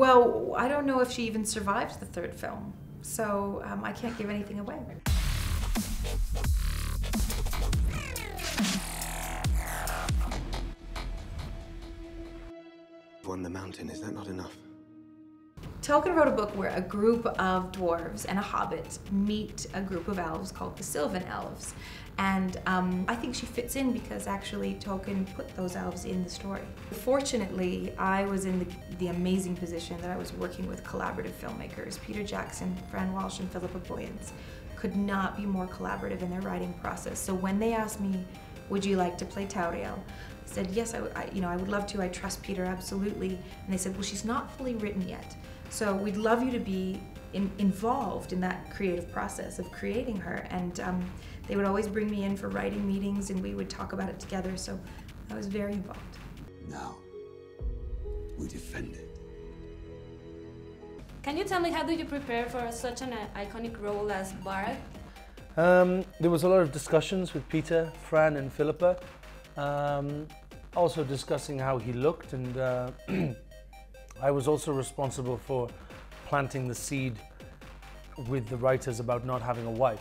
Well, I don't know if she even survives the third film, so I can't give anything away. On the mountain, is that not enough? Tolkien wrote a book where a group of dwarves and a hobbit meet a group of elves called the Sylvan Elves. And I think she fits in because actually Tolkien put those elves in the story. Fortunately, I was in the amazing position that I was working with collaborative filmmakers. Peter Jackson, Fran Walsh, and Philippa Boyens could not be more collaborative in their writing process. So when they asked me, would you like to play Tauriel? I said, yes, I would love to. I trust Peter, absolutely. And they said, well, she's not fully written yet. So we'd love you to be involved in that creative process of creating her. And they would always bring me in for writing meetings and we would talk about it together. So I was very involved. Now, we defend it. Can you tell me, how do you prepare for such an iconic role as Barad? There was a lot of discussions with Peter, Fran and Philippa. Also discussing how he looked, and I was also responsible for planting the seed with the writers about not having a wife,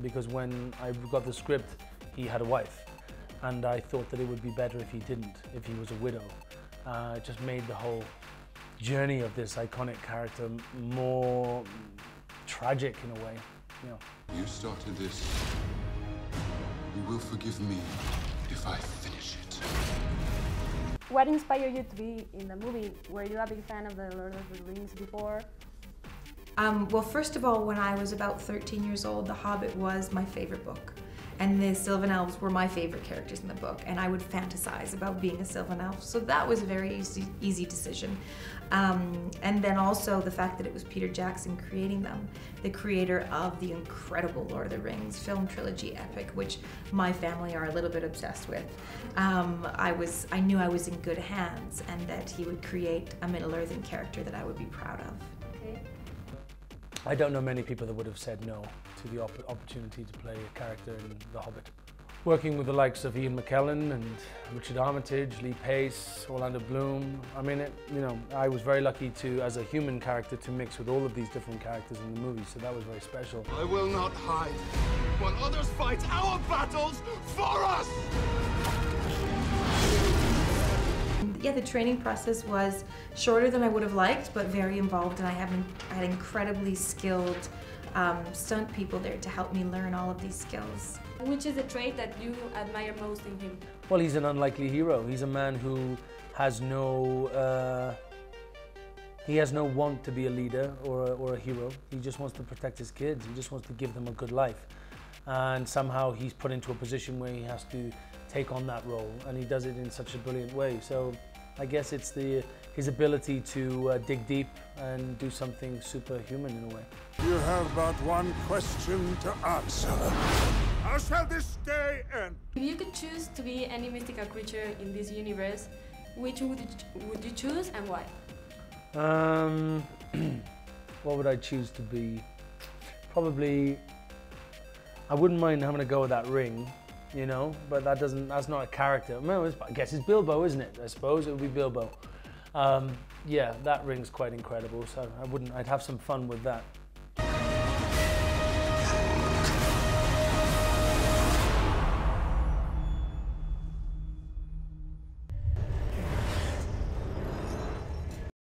because when I got the script he had a wife and I thought that it would be better if he didn't, if he was a widow. It just made the whole journey of this iconic character more tragic in a way. You know. You started this. You will forgive me if I finish it. What inspired you to be in the movie? Were you a big fan of the Lord of the Rings before? Well, first of all, when I was about 13 years old, The Hobbit was my favorite book. And the Sylvan Elves were my favorite characters in the book, and I would fantasize about being a Sylvan Elf. So that was a very easy decision. And then also the fact that it was Peter Jackson creating them, the creator of the incredible Lord of the Rings film trilogy epic, which my family are a little bit obsessed with. I knew I was in good hands, and that he would create a Middle-earthen character that I would be proud of. Okay. I don't know many people that would have said no to the opportunity to play a character in The Hobbit. Working with the likes of Ian McKellen and Richard Armitage, Lee Pace, Orlando Bloom. I mean, I was very lucky to, as a human character, to mix with all of these different characters in the movie, so that was very special. I will not hide while others fight our battles for us! Yeah, the training process was shorter than I would have liked, but very involved, and I had incredibly skilled stunt people there to help me learn all of these skills. Which is a trait that you admire most in him? Well, he's an unlikely hero. He's a man who has no want to be a leader or a hero. He just wants to protect his kids. He just wants to give them a good life. And somehow he's put into a position where he has to take on that role, and he does it in such a brilliant way. So I guess it's his ability to dig deep and do something superhuman in a way. You have but one question to answer. How shall this day end? If you could choose to be any mystical creature in this universe, which would you choose and why? What would I choose to be? Probably, I wouldn't mind having a go with that ring, you know, but that's not a character. No, I guess it's Bilbo, isn't it? I suppose it would be Bilbo. Yeah, that ring's quite incredible, so I'd have some fun with that.